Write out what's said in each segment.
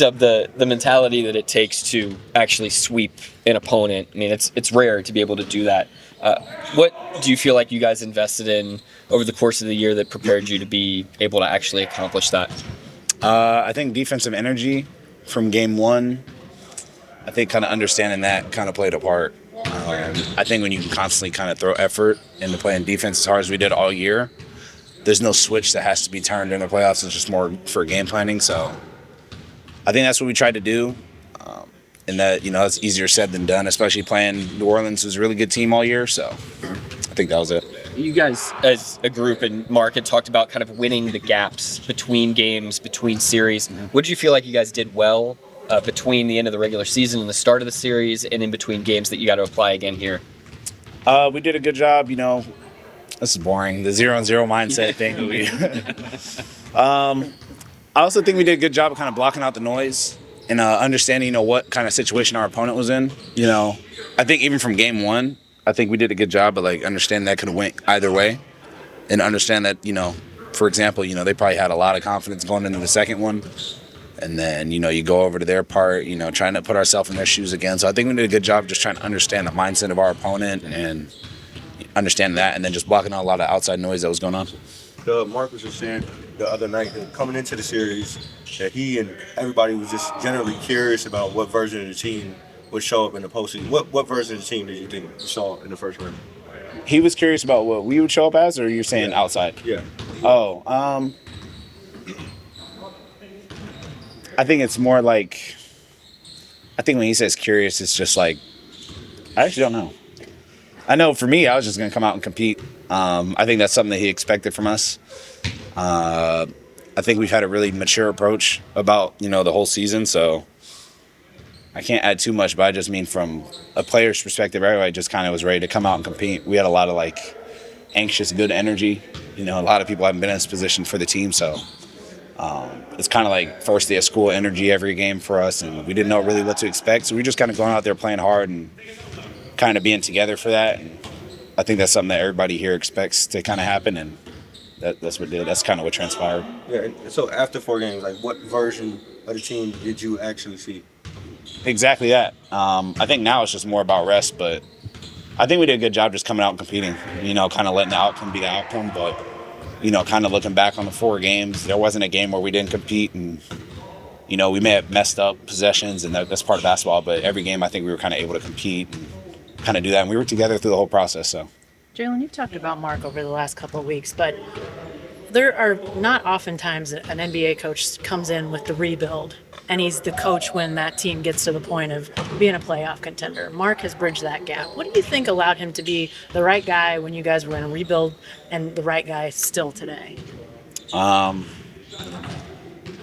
talked of the mentality that it takes to actually sweep an opponent. I mean, it's rare to be able to do that. What do you feel like you guys invested in over the course of the year that prepared you to be able to actually accomplish that? I think defensive energy from game one, I think kind of understanding that kind of played a part. I think when you can constantly kind of throw effort into playing defense as hard as we did all year, there's no switch that has to be turned in the playoffs. It's just more for game planning. So I think that's what we tried to do. And that, it's easier said than done, especially playing New Orleans, who's a really good team all year. So I think that was it. You guys, as a group, and Mark had talked about kind of winning the gaps between games, between series. What did you feel like you guys did well between the end of the regular season and the start of the series, and in between games that you got to apply again here? We did a good job. This is boring. The 0-0 mindset thing. I also think we did a good job of kind of blocking out the noise and understanding, what kind of situation our opponent was in. I think even from game one, I think we did a good job of understanding that could have went either way, and understand that, for example, they probably had a lot of confidence going into the second one. And then, you go over to their part, trying to put ourselves in their shoes again. So I think we did a good job just trying to understand the mindset of our opponent and understand that, and then just blocking out a lot of outside noise that was going on. Mark was just saying the other night that coming into the series that he and everybody was just generally curious about what version of the team would show up in the postseason. What version of the team did you think you saw in the first round? He was curious about what we would show up as, or you're saying outside? Yeah. Oh, I think it's more like, I think when he says curious, it's just I actually don't know. I know for me, I was just going to come out and compete. I think that's something that he expected from us. I think we've had a really mature approach about, the whole season. So I can't add too much, but I just mean from a player's perspective, everybody just kind of was ready to come out and compete. We had a lot of anxious, good energy. A lot of people haven't been in this position for the team. So it's kind of first day of school energy every game for us. And we didn't know really what to expect. So we just kind of going out there playing hard and kind of being together for that. And I think that's something that everybody here expects to kind of happen, and that's what did. That's kind of what transpired. Yeah. And so after 4 games, what version of the team did you actually see? Exactly that. I think now it's just more about rest, but I think we did a good job just coming out and competing. Kind of letting the outcome be the outcome, but kind of looking back on the 4 games, there wasn't a game where we didn't compete, and we may have messed up possessions, and that's part of basketball. But every game, I think we were kind of able to compete and kind of do that, and we were together through the whole process. So, Jalen, you've talked about Mark over the last couple of weeks, but there are not often times an NBA coach comes in with the rebuild, and he's the coach when that team gets to the point of being a playoff contender. Mark has bridged that gap. What do you think allowed him to be the right guy when you guys were in a rebuild, and the right guy still today?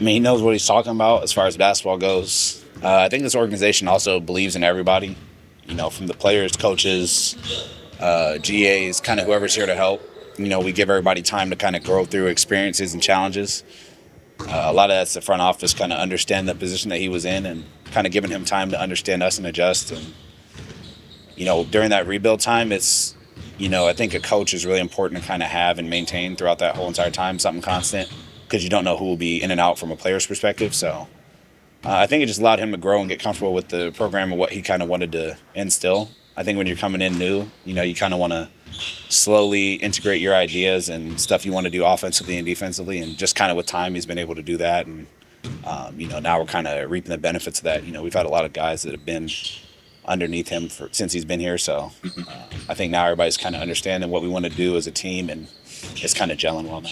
He knows what he's talking about as far as basketball goes. I think this organization also believes in everybody. From the players, coaches, GAs, kind of whoever's here to help. We give everybody time to kind of grow through experiences and challenges. A lot of that's the front office kind of understand the position that he was in, and kind of giving him time to understand us and adjust. And, during that rebuild time, it's, I think a coach is really important to kind of have and maintain throughout that whole entire time, something constant, because you don't know who will be in and out from a player's perspective. So I think it just allowed him to grow and get comfortable with the program and what he kind of wanted to instill. I think when you're coming in new, you kind of want to slowly integrate your ideas and stuff you want to do offensively and defensively. And just kind of with time, he's been able to do that. And, now we're kind of reaping the benefits of that. We've had a lot of guys that have been underneath him since he's been here. So I think now everybody's kind of understanding what we want to do as a team, and it's kind of gelling well now.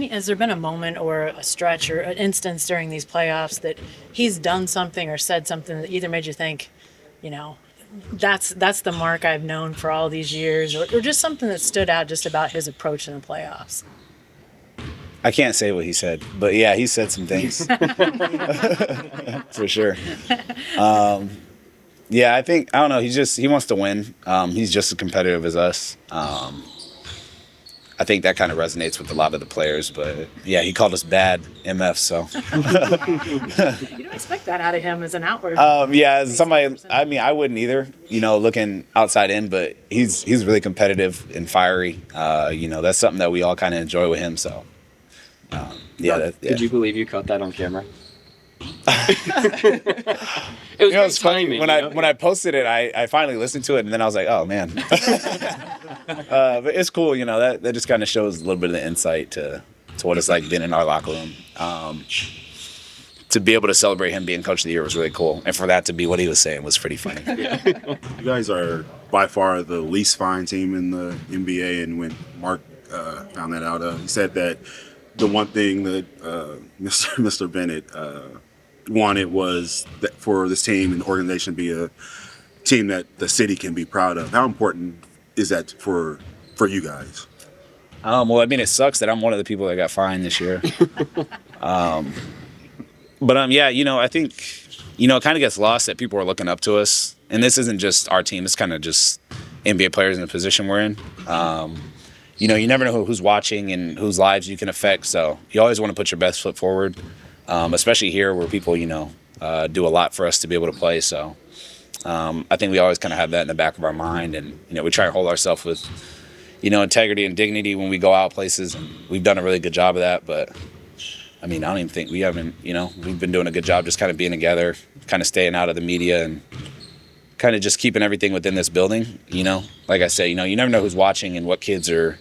Has there been a moment or a stretch or an instance during these playoffs that he's done something or said something that either made you think, that's the Mark I've known for all these years, or just something that stood out just about his approach in the playoffs? I can't say what he said, but yeah, he said some things. For sure. Yeah, I don't know, he wants to win. He's just as competitive as us. I think that kind of resonates with a lot of the players, but yeah, he called us bad MF, so. You don't expect that out of him as an outward. Yeah, as somebody, I wouldn't either, looking outside in, but he's really competitive and fiery. That's something that we all kind of enjoy with him, so. Yeah. Did you believe you caught that on camera? It was It's funny timing, when I posted it, I finally listened to it, and then I was like, oh man. But it's cool, that just kind of shows a little bit of the insight to what it's like being in our locker room. To be able to celebrate him being Coach of the Year was really cool, and for that to be what he was saying was pretty funny. You guys are by far the least fine team in the NBA, and when Mark found that out, he said that the one thing that Mr. Bennett wanted was that for this team and organization to be a team that the city can be proud of. How important is that for you guys? Well, I mean, it sucks that I'm one of the people that got fined this year. But yeah, I think, it kind of gets lost that people are looking up to us. And this isn't just our team. It's kind of just NBA players in the position we're in. You never know who's watching and whose lives you can affect. So you always want to put your best foot forward, especially here where people, do a lot for us to be able to play. So I think we always kind of have that in the back of our mind. And, we try to hold ourselves with, integrity and dignity when we go out places. And we've done a really good job of that. But I mean, I don't even think we haven't, we've been doing a good job just kind of being together, kind of staying out of the media and kind of just keeping everything within this building, Like I said, you never know who's watching and what kids are,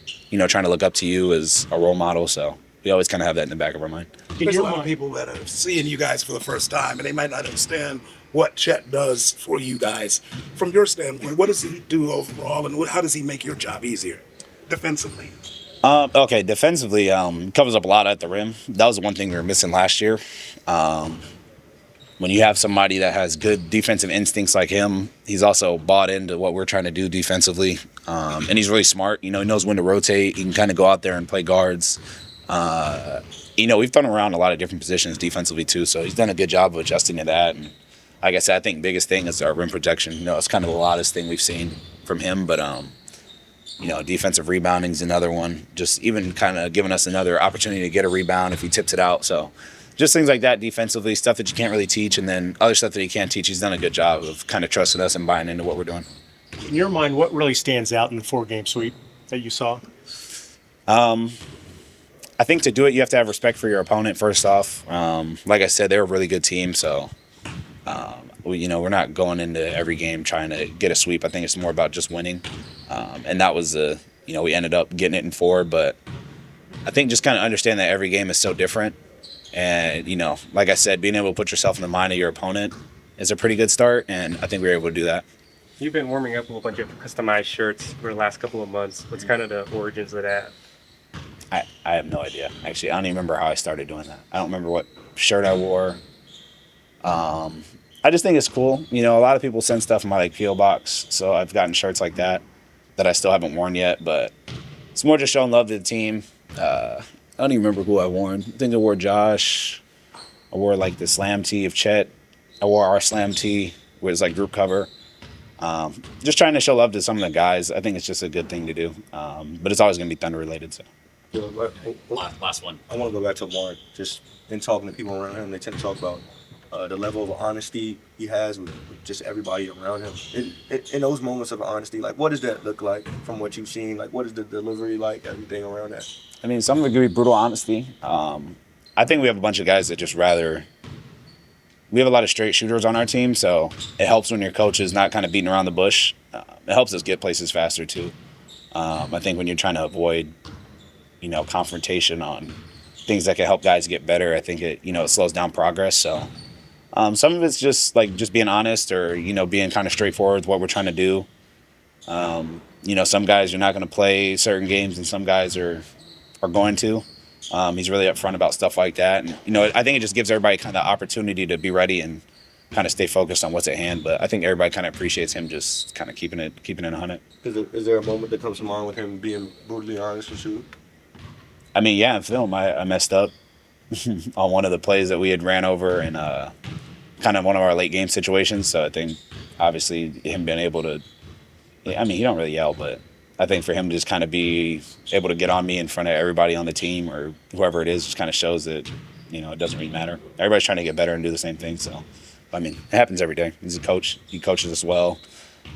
trying to look up to you as a role model. So we always kind of have that in the back of our mind. There's a lot of people that are seeing you guys for the first time, and they might not understand what Chet does for you guys. From your standpoint, what does he do overall, and how does he make your job easier defensively? Okay, defensively, covers up a lot at the rim. That was the one thing we were missing last year. When you have somebody that has good defensive instincts like him, he's also bought into what we're trying to do defensively. And he's really smart. He knows when to rotate. He can kind of go out there and play guards. We've thrown around a lot of different positions defensively too, so he's done a good job of adjusting to that. And like I said, I think the biggest thing is our rim protection. It's kind of the loudest thing we've seen from him, but defensive rebounding is another one. Just even kind of giving us another opportunity to get a rebound if he tips it out. So just things like that defensively, stuff that you can't really teach, and then other stuff that he can't teach. He's done a good job of kind of trusting us and buying into what we're doing. In your mind, what really stands out in the 4-game sweep that you saw? I think to do it, you have to have respect for your opponent first off. Like I said, they're a really good team, so we're not going into every game trying to get a sweep. I think it's more about just winning, and that was we ended up getting it in 4. But I think just kind of understand that every game is so different, and like I said, being able to put yourself in the mind of your opponent is a pretty good start, and I think we were able to do that. You've been warming up with a bunch of customized shirts for the last couple of months. What's kind of the origins of that? I have no idea. Actually, I don't even remember how I started doing that. I don't remember what shirt I wore. I just think it's cool. A lot of people send stuff in my P.O. box, so I've gotten shirts like that I still haven't worn yet. But it's more just showing love to the team. I don't even remember who I wore. I think I wore Josh. I wore the Slam tee of Chet. I wore our Slam tee, which is group cover. Just trying to show love to some of the guys. I think it's just a good thing to do. But it's always going to be Thunder related. So. Last one. I want to go back to Mark. Just in talking to people around him, they tend to talk about the level of honesty he has with just everybody around him. In those moments of honesty, what does that look like from what you've seen? What is the delivery like, everything around that? I mean, some of it could be brutal honesty. I think we have a bunch of guys that just rather... We have a lot of straight shooters on our team, so it helps when your coach is not kind of beating around the bush. It helps us get places faster, too. I think when you're trying to avoid, confrontation on things that can help guys get better, I think it slows down progress. So some of it's just being honest or, being kind of straightforward with what we're trying to do. Some guys are not going to play certain games and some guys are going to. He's really upfront about stuff like that. And, I think it just gives everybody kind of the opportunity to be ready and kind of stay focused on what's at hand. But I think everybody kind of appreciates him just kind of keeping it 100. Is there a moment that comes to mind with him being brutally honest with you? I mean, yeah, in film, I messed up on one of the plays that we had ran over in kind of one of our late game situations. So I think, obviously, him being able to – I mean, he don't really yell, but I think for him to just kind of be able to get on me in front of everybody on the team or whoever it is just kind of shows that, it doesn't really matter. Everybody's trying to get better and do the same thing. So, I mean, it happens every day. He's a coach. He coaches us well.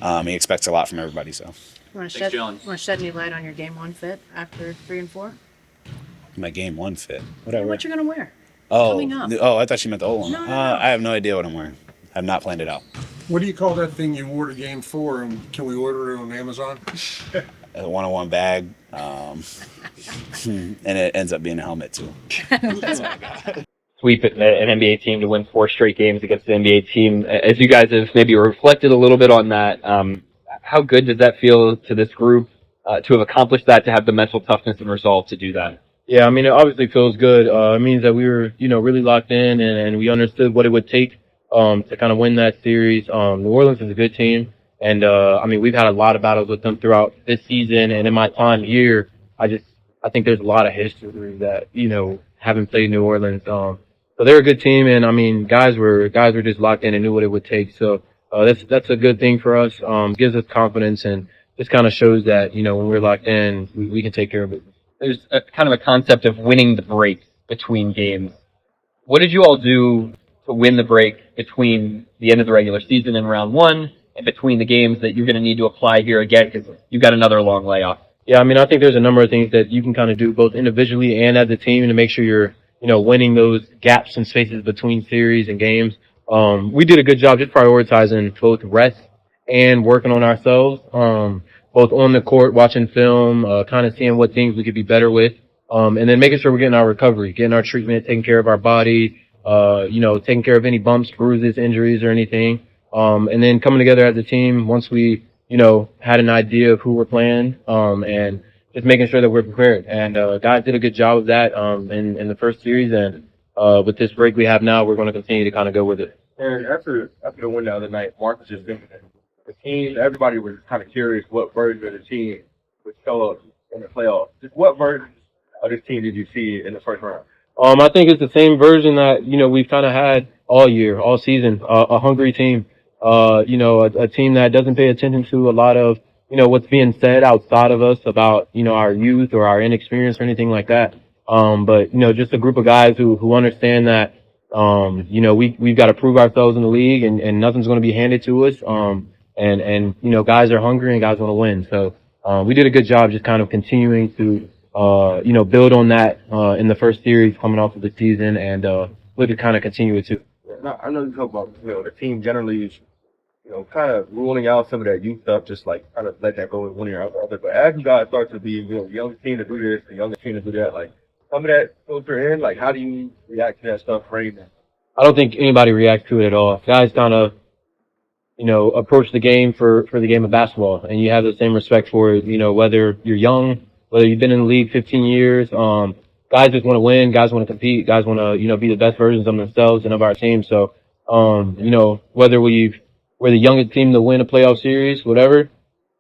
He expects a lot from everybody. So, Want to shed any light on your game 1 fit after 3 and 4? my game 1 fit. What you're gonna wear? Oh, Coming up. oh, I thought she meant the old one. No. I have no idea what I'm wearing. I have not planned it out. What do you call that thing you wore to game 4? And can we order it on Amazon? A one-on-one bag, and it ends up being a helmet too. Sweep an NBA team to win 4 straight games against an NBA team. As you guys have maybe reflected a little bit on that, how good does that feel to this group to have accomplished that, to have the mental toughness and resolve to do that? Yeah, I mean, it obviously feels good. It means that we were, really locked in and we understood what it would take to kind of win that series. New Orleans is a good team. And, we've had a lot of battles with them throughout this season. And in my time here, I think there's a lot of history that, having played New Orleans. So they're a good team. And, guys were just locked in and knew what it would take. So, that's a good thing for us. Gives us confidence and just kind of shows that, when we're locked in, we can take care of it. There's a kind of a concept of winning the break between games. What did you all do to win the break between the end of the regular season and round 1 and between the games that you're going to need to apply here again because you've got another long layoff? Yeah, I think there's a number of things that you can kind of do both individually and as a team to make sure you're, winning those gaps and spaces between series and games. We did a good job just prioritizing both rest and working on ourselves. Both on the court, watching film, kind of seeing what things we could be better with, and then making sure we're getting our recovery, getting our treatment, taking care of our body, taking care of any bumps, bruises, injuries, or anything. And then coming together as a team once we, had an idea of who we're playing, and just making sure that we're prepared. And guys did a good job of that in the first series, and with this break we have now, we're going to continue to kind of go with it. And after the win the other night, Mark was just thinking that the team, everybody was kind of curious what version of the team would show up in the playoffs. Just what version of this team did you see in the first round? I think it's the same version that, we've kind of had all year, all season, a hungry team, a team that doesn't pay attention to a lot of, what's being said outside of us about, our youth or our inexperience or anything like that. But, just a group of guys who understand that, we've got to prove ourselves in the league and nothing's going to be handed to us. And guys are hungry and guys want to win. So, we did a good job just kind of continuing to, build on that, in the first series coming off of the season and, look to kind of continue it too. Now, I know you talk about, the team generally is, kind of ruling out some of that youth stuff, just like kind of let that go one year after other. But as you guys start to be, the younger team to do this, the younger team to do that, like, some of that filter in, like, how do you react to that stuff right now? I don't think anybody reacts to it at all. Guys kind of, approach the game for the game of basketball, and you have the same respect for it, whether you're young, whether you've been in the league 15 years, guys just want to win, guys want to compete, guys want to, be the best versions of themselves and of our team. So, whether we're the youngest team to win a playoff series, whatever,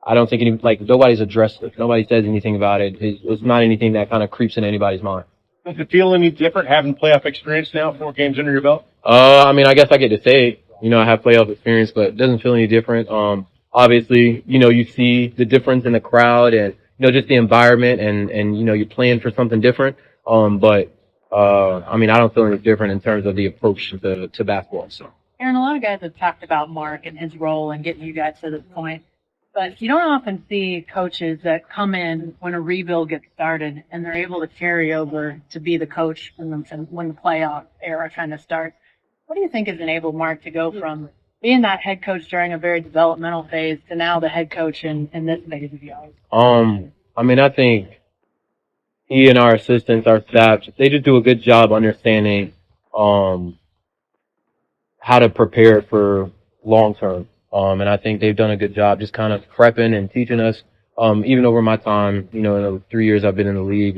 I don't think nobody's addressed it. Nobody says anything about it. It's not anything that kind of creeps in anybody's mind. Does it feel any different having playoff experience now, 4 games under your belt? I guess I get to say, I have playoff experience, but it doesn't feel any different. Obviously, you see the difference in the crowd and, just the environment and, you're playing for something different. But I don't feel any different in terms of the approach to basketball. So, Aaron, a lot of guys have talked about Mark and his role in getting you guys to this point. But you don't often see coaches that come in when a rebuild gets started and they're able to carry over to be the coach when the playoff era kind of starts. What do you think has enabled Mark to go from being that head coach during a very developmental phase to now the head coach in this phase of yours? I think he and our assistants, our staff, they just do a good job understanding how to prepare for long term. And I think they've done a good job just kind of prepping and teaching us, even over my time, in the 3 years I've been in the league,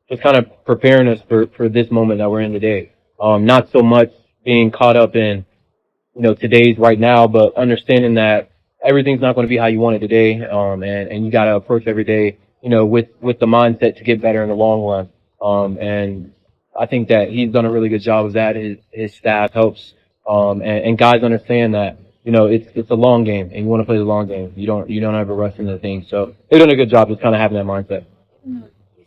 just kind of preparing us for this moment that we're in today. Not so much being caught up in, today's right now, but understanding that everything's not going to be how you want it today. And you got to approach every day, with the mindset to get better in the long run. And I think that he's done a really good job of that. His staff helps. And guys understand that, it's a long game and you want to play the long game. You don't ever rush into things. So they've done a good job just kind of having that mindset. You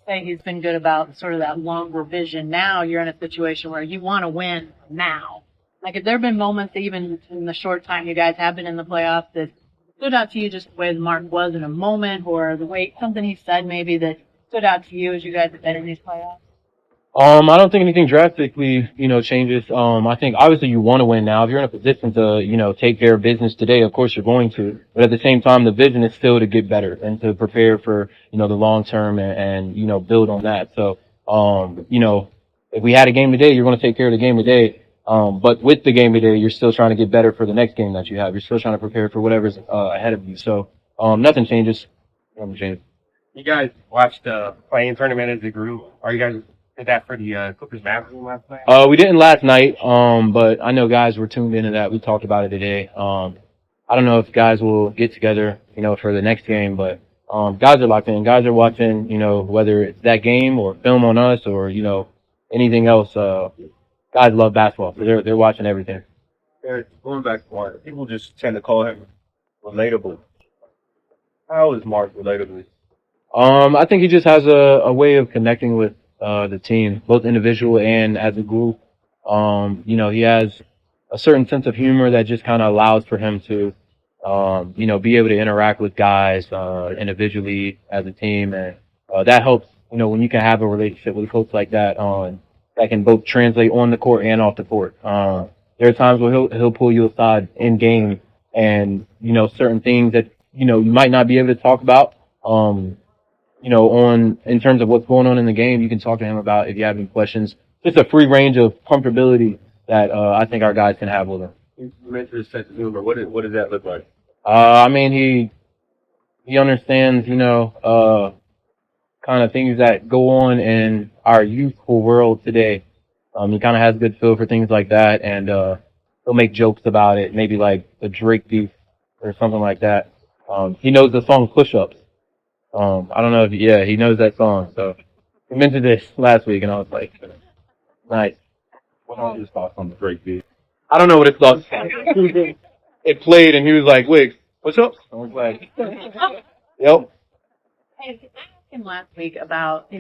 say he's been good about sort of that longer vision. Now you're in a situation where you want to win now. Like, have there been moments, even in the short time you guys have been in the playoffs, that stood out to you just the way Mark was in a moment, or the way something he said maybe that stood out to you as you guys have been in these playoffs? I don't think anything drastically, changes. I think obviously you want to win now. If you're in a position to, take care of business today, of course you're going to. But at the same time, the vision is still to get better and to prepare for, the long term and build on that. So, if we had a game today, you're going to take care of the game today. But with the game today, you're still trying to get better for the next game that you have. You're still trying to prepare for whatever's ahead of you. So, nothing changes. Nothing changes. You guys watched the playing tournament as a group. Are you guys did that for the Clippers basketball last night? We didn't last night, but I know guys were tuned into that. We talked about it today. I don't know if guys will get together, for the next game, but guys are locked in. Guys are watching, whether it's that game or film on us or, anything else. Guys love basketball, so they're watching everything. Eric, going back to Mark, people just tend to call him relatable. How is Mark relatable? I think he just has a way of connecting with the team, both individual and as a group. He has a certain sense of humor that just kind of allows for him to, be able to interact with guys individually as a team, and that helps. When you can have a relationship with a coach like that, that can both translate on the court and off the court. There are times where he'll pull you aside in game, and certain things that you might not be able to talk about. In terms of what's going on in the game, you can talk to him about if you have any questions. Just a free range of comfortability that I think our guys can have with him. You mentioned his sense of humor. What does that look like? He understands, kind of things that go on in our youthful world today. He kind of has a good feel for things like that, and he'll make jokes about it, maybe like the Drake beef or something like that. He knows the song Push Ups. I don't know he knows that song. So he mentioned this last week, and I was like, nice. What are his thoughts on the Drake beat? I don't know what his thoughts. It played, and he was like, "Wait, what's up?" I was like, "Yep." Hey, I asked him last week about,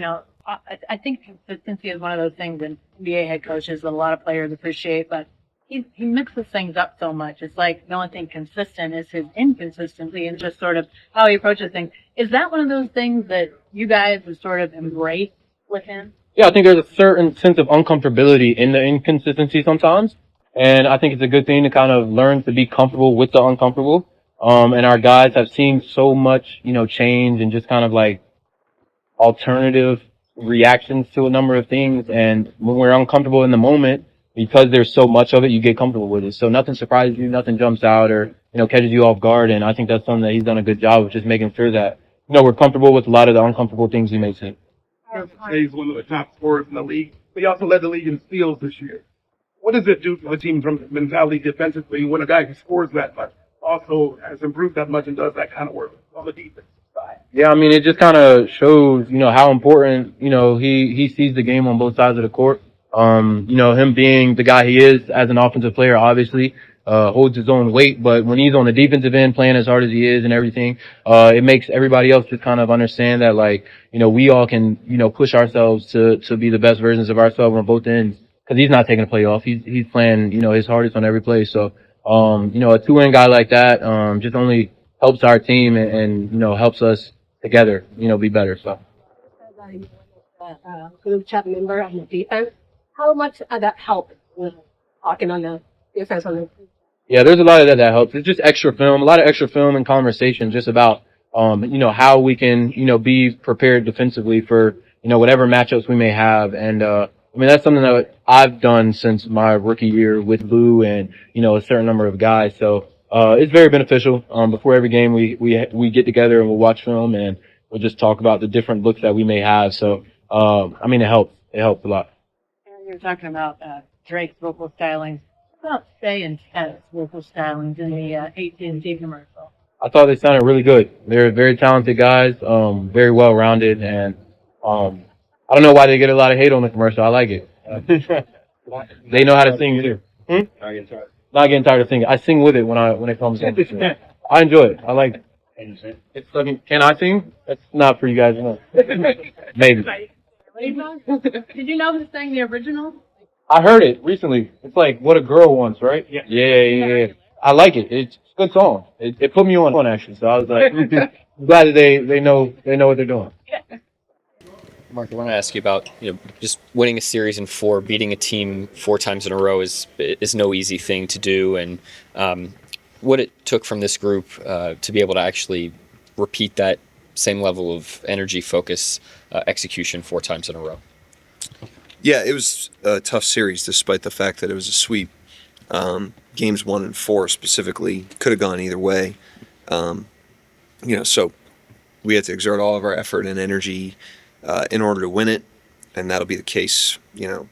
I think consistency is one of those things in NBA head coaches that a lot of players appreciate, but he mixes things up so much. It's like the only thing consistent is his inconsistency and just sort of how he approaches things. Is that one of those things that you guys have sort of embraced with him? Yeah, I think there's a certain sense of uncomfortability in the inconsistency sometimes. And I think it's a good thing to kind of learn to be comfortable with the uncomfortable. And our guys have seen so much, change and just kind of like alternative reactions to a number of things. And when we're uncomfortable in the moment, because there's so much of it, you get comfortable with it. So nothing surprises you, nothing jumps out or, catches you off guard. And I think that's something that he's done a good job of just making sure that, we're comfortable with a lot of the uncomfortable things we may see. He's one of the top scorers in the league. But he also led the league in steals this year. What does it do for the team from mentality defensively when a guy who scores that much also has improved that much and does that kind of work on the defense side? Yeah, it just kind of shows, how important, he sees the game on both sides of the court. Him being the guy he is as an offensive player, obviously, holds his own weight, but when he's on the defensive end playing as hard as he is and everything, it makes everybody else just kind of understand that, like, we all can, push ourselves to be the best versions of ourselves on both ends. Cause he's not taking a play off. He's playing, his hardest on every play. So, a two-end guy like that, just only helps our team and helps us together, be better. So. Group chat member on the defense. How much that help with talking on the defense on the? Yeah, there's a lot of that helps. It's just extra film, a lot of extra film and conversation just about, how we can, be prepared defensively for, whatever matchups we may have. And, that's something that I've done since my rookie year with Lou and, a certain number of guys. So, it's very beneficial. Before every game, we get together and we'll watch film and we'll just talk about the different looks that we may have. So, it helps. It helps a lot. You're talking about Drake's vocal stylings. What about Stay and Ted's vocal stylings in the AT&T commercial? I thought they sounded really good. They're very talented guys, very well-rounded, and I don't know why they get a lot of hate on the commercial. I like it. They know how to sing too. Not getting tired of singing. I sing with it when it comes in. I enjoy it. I like it. It's looking. Can I sing? That's not for you guys to know. Maybe. Did you know who sang the original? I heard it recently. It's like What a Girl Wants, right? Yeah. I like it. It's a good song. It put me on actually. So I was like, I'm glad that they know what they're doing. Mark, I want to ask you about just winning a series in 4, beating a team 4 times in a row is no easy thing to do, and what it took from this group to be able to actually repeat that same level of energy, focus, execution 4 times in a row. Yeah, it was a tough series despite the fact that it was a sweep. Games 1 and 4 specifically could have gone either way. So we had to exert all of our effort and energy in order to win it, and that'll be the case,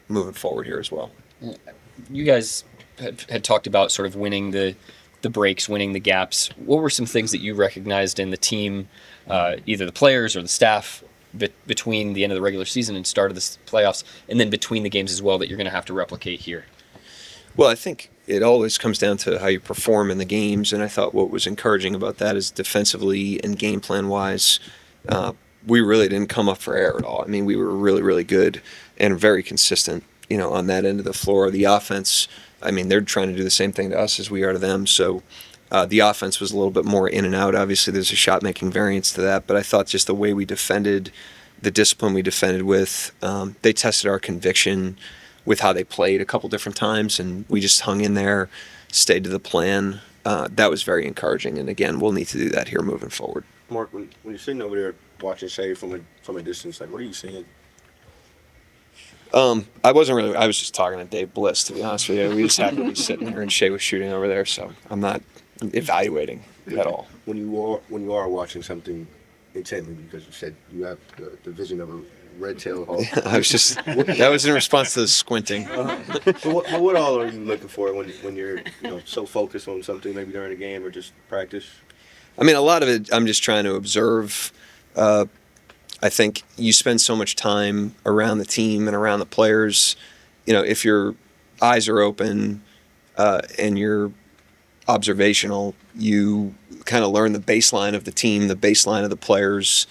moving forward here as well. You guys had talked about sort of winning the breaks, winning the gaps. What were some things that you recognized in the team, either the players or the staff, between the end of the regular season and start of the playoffs, and then between the games as well, that you're going to have to replicate here? Well, I think it always comes down to how you perform in the games, and I thought what was encouraging about that is defensively and game plan wise, we really didn't come up for air at all. I mean, we were really, really good and very consistent, on that end of the floor. The offense, I mean, they're trying to do the same thing to us as we are to them, so the offense was a little bit more in and out. Obviously, there's a shot-making variance to that, but I thought just the way we defended, the discipline we defended with, they tested our conviction with how they played a couple different times, and we just hung in there, stayed to the plan. That was very encouraging, and again, we'll need to do that here moving forward. Mark, when you're sitting over there watching Shea from a distance, like, what are you seeing? I was just talking to Dave Bliss, to be honest with you. We just happened to be sitting there, and Shea was shooting over there, so I'm not evaluating at all. When you are watching something intently, because you said you have the vision of a red-tailed hawk. That was in response to the squinting. What all are you looking for when you're so focused on something, maybe during a game or just practice? I mean, a lot of it I'm just trying to observe. I think you spend so much time around the team and around the players. If your eyes are open and you're observational, you kind of learn the baseline of the team, the baseline of the players,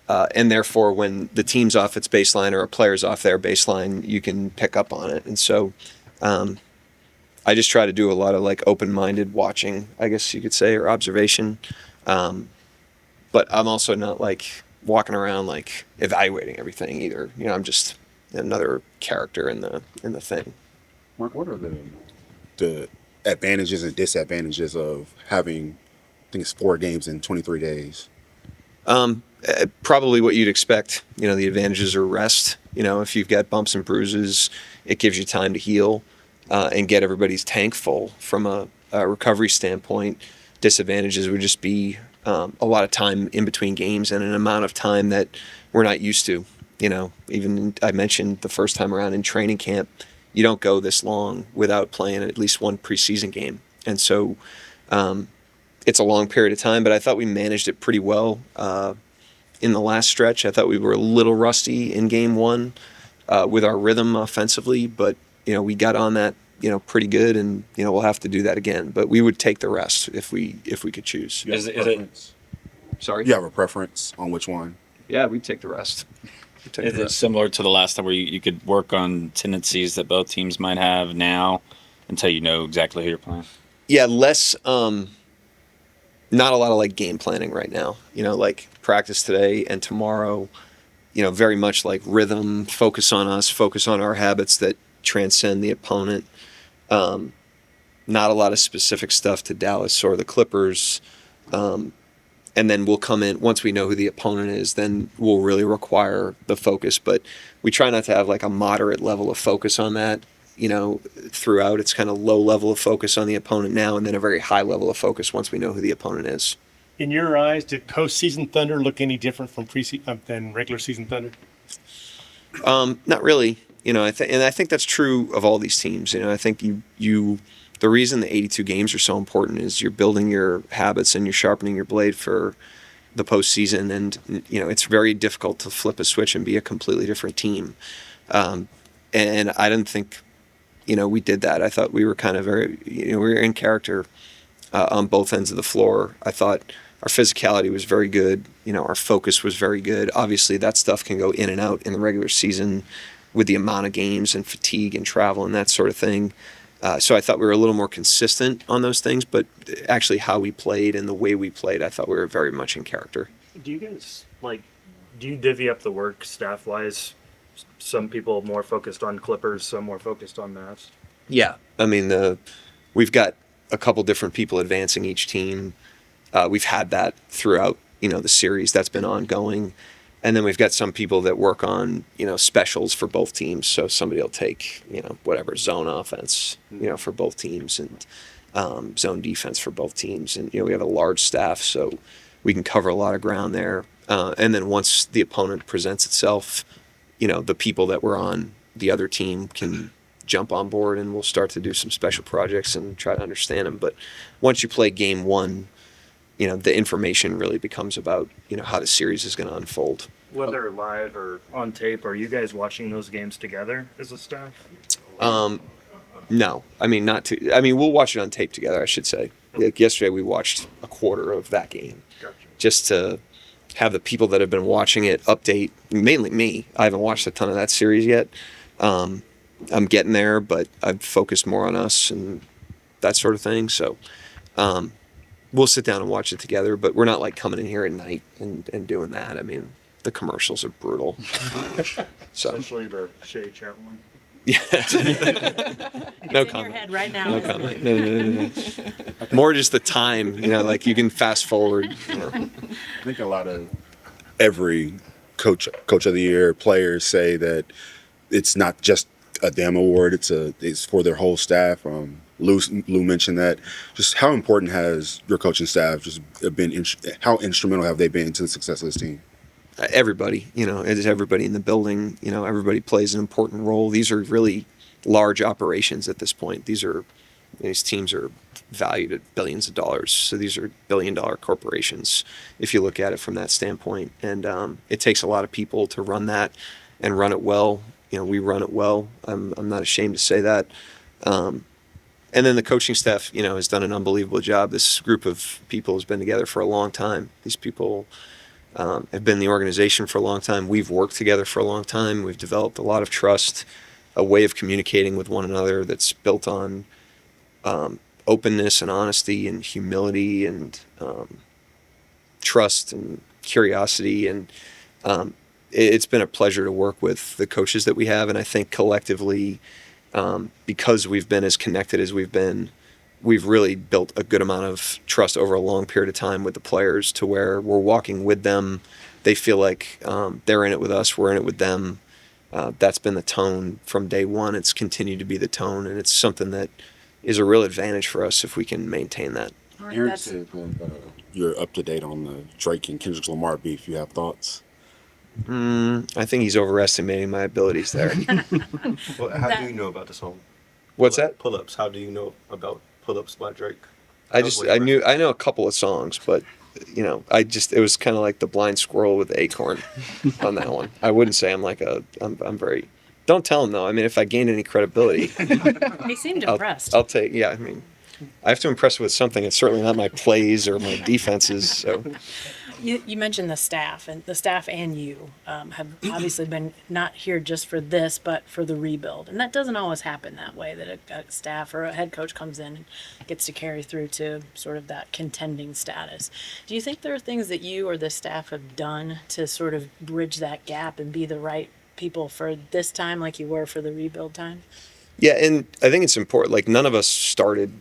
and therefore when the team's off its baseline or a player's off their baseline, you can pick up on it. And so I just try to do a lot of like open-minded watching, I guess you could say, or observation. But I'm also not like walking around like evaluating everything either. I'm just another character in the thing. Mark, what are the advantages and disadvantages of having, I think it's 4 games in 23 days? Probably what you'd expect. The advantages are rest. If you've got bumps and bruises, it gives you time to heal and get everybody's tank full from a recovery standpoint. Disadvantages would just be a lot of time in between games and an amount of time that we're not used to. Even I mentioned the first time around in training camp, you don't go this long without playing at least one preseason game. And so it's a long period of time, but I thought we managed it pretty well in the last stretch. I thought we were a little rusty in game 1 with our rhythm offensively, but we got on that pretty good, and we'll have to do that again. But we would take the rest if we could choose. Is it? Sorry? You have a preference on which one? Yeah, we'd take the rest. Is it similar to the last time where you could work on tendencies that both teams might have now until you know exactly who you're playing? Yeah, less. Not a lot of like game planning right now. Like practice today and tomorrow. Very much like rhythm. Focus on us. Focus on our habits that transcend the opponent. Not a lot of specific stuff to Dallas or the Clippers. And then we'll come in, once we know who the opponent is, then we'll really require the focus. But we try not to have like a moderate level of focus on that, throughout. It's kind of low level of focus on the opponent now, and then a very high level of focus once we know who the opponent is. In your eyes, did postseason Thunder look any different from than regular season Thunder? Not really. And I think that's true of all these teams. I think the reason the 82 games are so important is you're building your habits and you're sharpening your blade for the postseason. And, it's very difficult to flip a switch and be a completely different team. And I didn't think, we did that. I thought we were kind of we were in character on both ends of the floor. I thought our physicality was very good. Our focus was very good. Obviously, that stuff can go in and out in the regular season with the amount of games and fatigue and travel and that sort of thing. So I thought we were a little more consistent on those things, but actually how we played and the way we played, I thought we were very much in character. Do you guys do you divvy up the work staff wise? Some people more focused on Clippers, some more focused on Mavs. Yeah, I mean, we've got a couple different people advancing each team. We've had that throughout, the series. That's been ongoing. And then we've got some people that work on, specials for both teams. So somebody will take, whatever, zone offense, for both teams, and zone defense for both teams. And, we have a large staff, so we can cover a lot of ground there. And then once the opponent presents itself, the people that were on the other team can jump on board, and we'll start to do some special projects and try to understand them. But once you play game one, the information really becomes about, how the series is going to unfold. Whether live or on tape, are you guys watching those games together as a staff? No, I mean, we'll watch it on tape together, I should say. Like yesterday, we watched a quarter of that game. Gotcha. Just to have the people that have been watching it update, mainly me. I haven't watched a ton of that series yet. I'm getting there, but I've focused more on us and that sort of thing. So we'll sit down and watch it together, but we're not like coming in here at night and doing that. I mean, the commercials are brutal. So. Especially the Shea Chat one. Yeah. No in comment. your head right now. No comment. No. More just the time, like you can fast forward. I think a lot of every coach of the year players say that it's not just a damn award; it's for their whole staff. Lou mentioned that. Just how important has your coaching staff just been? How instrumental have they been to the success of this team? Everybody, it's everybody in the building. Everybody plays an important role. These are really large operations at this point. These teams are valued at billions of dollars. So these are billion-dollar corporations, if you look at it from that standpoint. And it takes a lot of people to run that and run it well. We run it well. I'm not ashamed to say that. And then the coaching staff, has done an unbelievable job. This group of people has been together for a long time. These people have been in the organization for a long time. We've worked together for a long time. We've developed a lot of trust, a way of communicating with one another that's built on openness and honesty and humility and trust and curiosity. And it's been a pleasure to work with the coaches that we have. And I think collectively, because we've been as connected as we've been, we've really built a good amount of trust over a long period of time with the players to where we're walking with them. They feel like they're in it with us, we're in it with them. That's been the tone from day one. It's continued to be the tone, and it's something that is a real advantage for us if we can maintain that. Aaron said you're up to date on the Drake and Kendrick Lamar beef. You have thoughts? I think he's overestimating my abilities there. Well, how do you know about the song? What's that? Pull-ups. How do you know about Pull-ups by Drake? I know a couple of songs, but it was kind of like the blind squirrel with the acorn on that one. I wouldn't say I'm very. Don't tell him though. I mean, if I gained any credibility, He seemed impressed. I'll take. Yeah, I mean, I have to impress with something. It's certainly not my plays or my defenses. So. You mentioned the staff, and the staff and you have obviously been not here just for this, but for the rebuild. And that doesn't always happen that way, that a staff or a head coach comes in and gets to carry through to sort of that contending status. Do you think there are things that you or the staff have done to sort of bridge that gap and be the right people for this time like you were for the rebuild time? Yeah, and I think it's important. Like, none of us started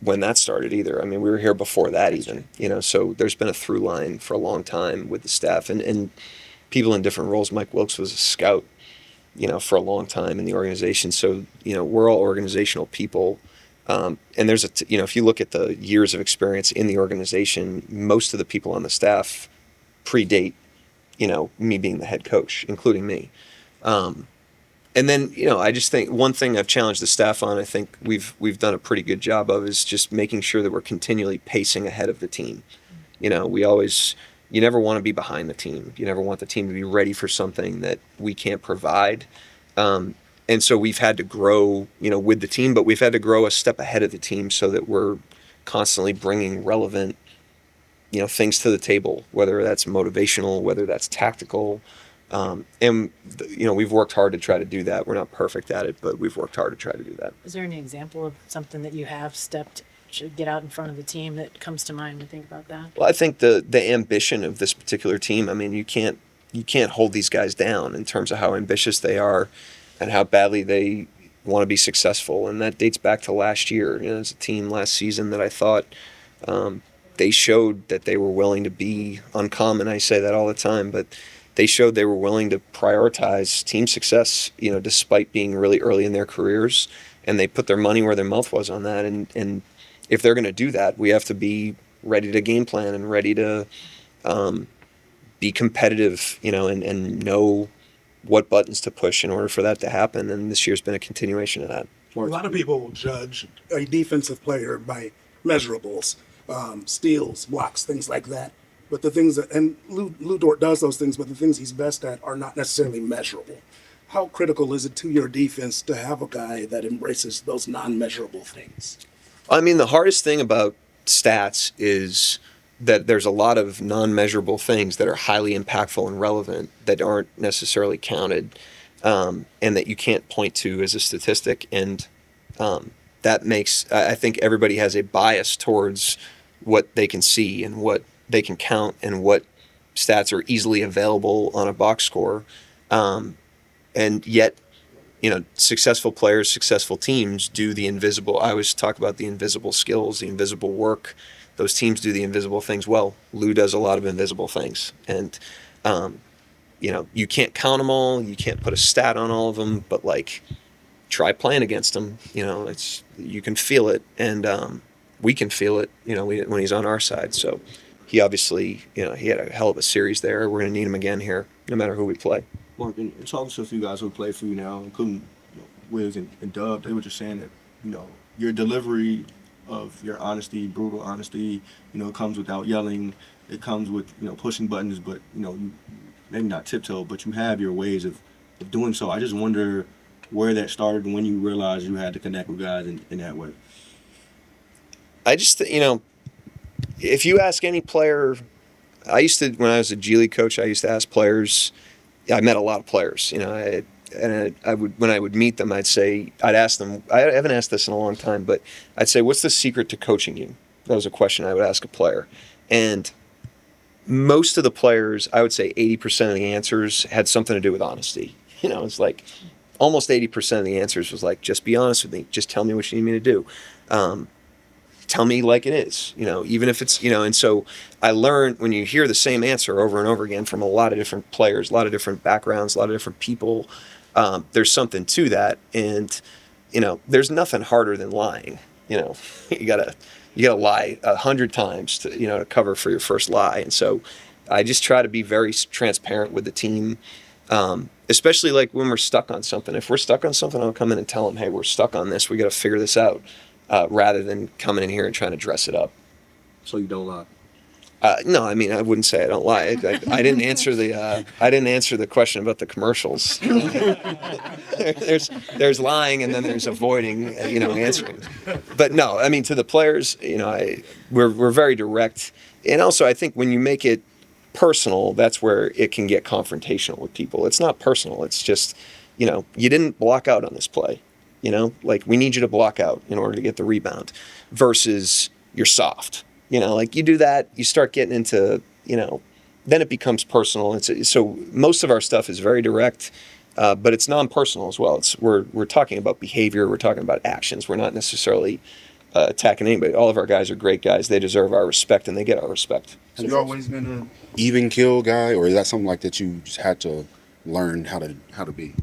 when that started either. I mean, we were here before that even, so there's been a through line for a long time with the staff and people in different roles. Mike Wilkes was a scout, for a long time in the organization. So, we're all organizational people. And there's if you look at the years of experience in the organization, most of the people on the staff predate, me being the head coach, including me. And then, I just think one thing I've challenged the staff on, I think we've done a pretty good job of, is just making sure that we're continually pacing ahead of the team. You never want to be behind the team. You never want the team to be ready for something that we can't provide. And so we've had to grow, with the team, but we've had to grow a step ahead of the team so that we're constantly bringing relevant, things to the table, whether that's motivational, whether that's tactical. We've worked hard to try to do that. We're not perfect at it, but we've worked hard to try to do that. Is there any example of something that you have stepped to get out in front of the team that comes to mind when you think about that? Well, I think the ambition of this particular team, I mean, you can't you can't hold these guys down in terms of how ambitious they are and how badly they want to be successful. And that dates back to last year. You know, as a team last season that I thought they showed that they were willing to be uncommon. I say that all the time, but they showed they were willing to prioritize team success, you know, despite being really early in their careers. And they put their money where their mouth was on that. And if they're going to do that, we have to be ready to game plan and ready to be competitive, you know, and know what buttons to push in order for that to happen. And this year's been a continuation of that. A lot of people will judge a defensive player by measurables, steals, blocks, things like that. But the things that, and Lou Dort does those things, but the things he's best at are not necessarily measurable. How critical is it to your defense to have a guy that embraces those non-measurable things? I mean, the hardest thing about stats is that there's a lot of non-measurable things that are highly impactful and relevant that aren't necessarily counted, and that you can't point to as a statistic. And that makes, I think everybody has a bias towards what they can see and what they can count and what stats are easily available on a box score. And yet, you know, successful players, successful teams do the invisible. I always talk about the invisible skills, the invisible work. Those teams do the invisible things well. Lou does a lot of invisible things. And, you know, you can't count them all. You can't put a stat on all of them, but like, try playing against him. You know, you can feel it, and we can feel it, you know, when he's on our side. So he obviously, you know, he had a hell of a series there. We're going to need him again here, no matter who we play. Mark, and talking to a few guys who play for you now, including Wiggins and Dub, they were just saying that, you know, your delivery of your honesty, brutal honesty, you know, it comes without yelling. It comes with, you know, pushing buttons, but, you know, you, maybe not tiptoe, but you have your ways of doing so. I just wonder where that started and when you realized you had to connect with guys in that way. I just, you know, if you ask any player, I used to, when I was a G League coach, I used to ask players, I met a lot of players, you know, I would, when I would meet them, I'd ask them, I haven't asked this in a long time, but I'd say, what's the secret to coaching you? That was a question I would ask a player. And most of the players, I would say 80% of the answers had something to do with honesty. You know, it's like almost 80% of the answers was like, just be honest with me. Just tell me what you need me to do. Tell me like it is, you know, even if it's, you know, and so I learned when you hear the same answer over and over again from a lot of different players, a lot of different backgrounds, a lot of different people, there's something to that. And, you know, there's nothing harder than lying. You know, you gotta lie 100 times to, you know, to cover for your first lie. And so I just try to be very transparent with the team, especially like when we're stuck on something. If we're stuck on something, I'll come in and tell them, hey, we're stuck on this. We got to figure this out. Rather than coming in here and trying to dress it up. So you don't lie? No, I mean, I wouldn't say I don't lie. I didn't answer the question about the commercials. There's lying, and then there's avoiding, you know, answering. But no, I mean, to the players, you know, we're very direct, and also I think when you make it personal, that's where it can get confrontational with people. It's not personal. It's just, you know, you didn't block out on this play. You know, like we need you to block out in order to get the rebound versus you're soft. You know, like you do that, you start getting into, you know, then it becomes personal. So most of our stuff is very direct, but it's non-personal as well. We're talking about behavior. We're talking about actions. We're not necessarily attacking anybody. All of our guys are great guys. They deserve our respect, and they get our respect. Have you always been an even kill guy, or is that something like that you just had to learn how to be?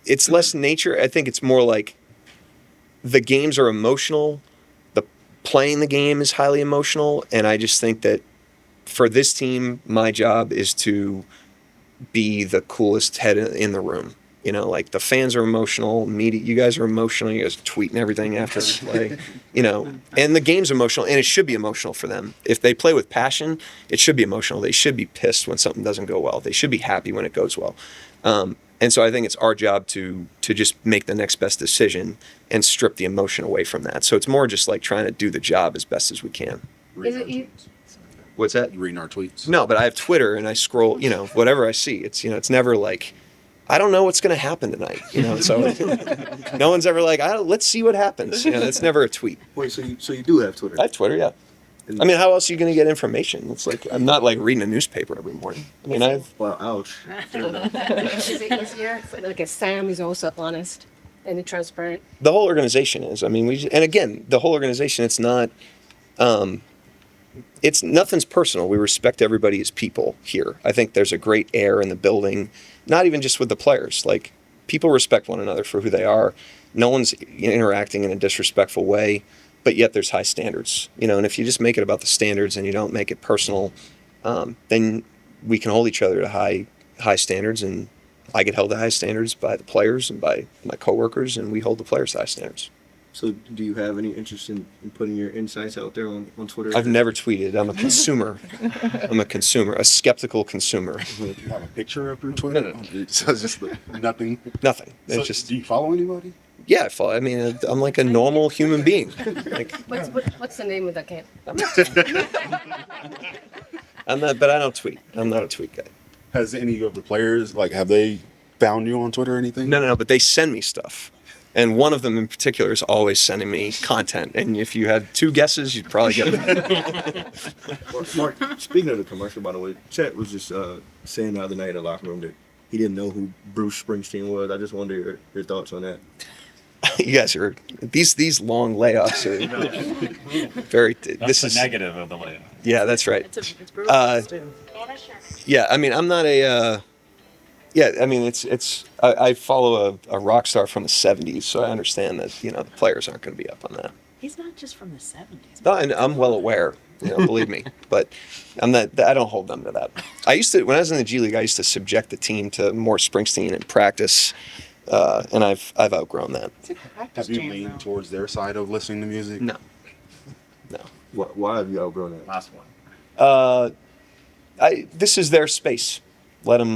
It's less nature. I think it's more like the games are emotional. The playing the game is highly emotional. And I just think that for this team, my job is to be the coolest head in the room. You know, like the fans are emotional, media, you guys are emotional, you guys are tweeting everything after the play, you know, and the game's emotional, and it should be emotional for them. If they play with passion, it should be emotional. They should be pissed when something doesn't go well. They should be happy when it goes well. And so I think it's our job to just make the next best decision and strip the emotion away from that. So it's more just like trying to do the job as best as we can. Is it you? What's that? You reading our tweets? No, but I have Twitter and I scroll, you know, whatever I see. It's, you know, it's never like, I don't know what's going to happen tonight, you know. So no one's ever like, let's see what happens. You know, that's never a tweet. Wait, so you do have Twitter? I have Twitter, yeah. I mean, how else are you going to get information? It's like I'm not like reading a newspaper every morning. I mean, Well, ouch. Is it easier? Like Sam is also honest and transparent. the whole organization is. I mean, and again, the whole organization. It's not. It's nothing's personal. We respect everybody as people here. I think there's a great air in the building. Not even just with the players. Like people respect one another for who they are. No one's interacting in a disrespectful way. But yet there's high standards, and if you just make it about the standards and you don't make it personal, then we can hold each other to high standards, and I get held to high standards by the players and by my coworkers, and we hold the players to high standards. So, do you have any interest in putting your insights out there on Twitter? I've never tweeted. I'm a consumer. A skeptical consumer. Do you have a picture of your Twitter? No. So it's just nothing? Nothing. So It's just, do you follow anybody? yeah, I mean, I'm like a normal human being. Like, What's the name of the account? but I don't tweet. I'm not a tweet guy. Has any of the players, have they found you on Twitter or anything? No, but they send me stuff. And one of them in particular is always sending me content. And if you had two guesses, you'd probably get it. Mark, speaking of the commercial, by the way, Chet was just saying the other night in the locker room that he didn't know who Bruce Springsteen was. I just wonder your thoughts on that. You guys are these long layoffs are very. This is negative of the layoff. Yeah, that's right. It's brutal too. Yeah, I mean, I'm not a. Yeah, I mean, it's. I follow a rock star from the '70s, so I understand that the players aren't going to be up on that. He's not just from the 70s. No, and I'm well aware. Believe me, but I'm not. I don't hold them to that. I used to when I was in the G League. I used to subject the team to more Springsteen in practice. And I've outgrown that. Have you leaned towards their side of listening to music? No. Why have you outgrown that? Last one. This is their space. Let them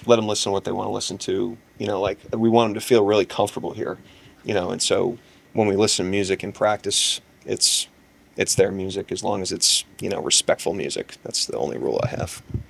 listen to what they want to listen to. We want them to feel really comfortable here. And so when we listen to music in practice, it's their music as long as it's respectful music. That's the only rule I have.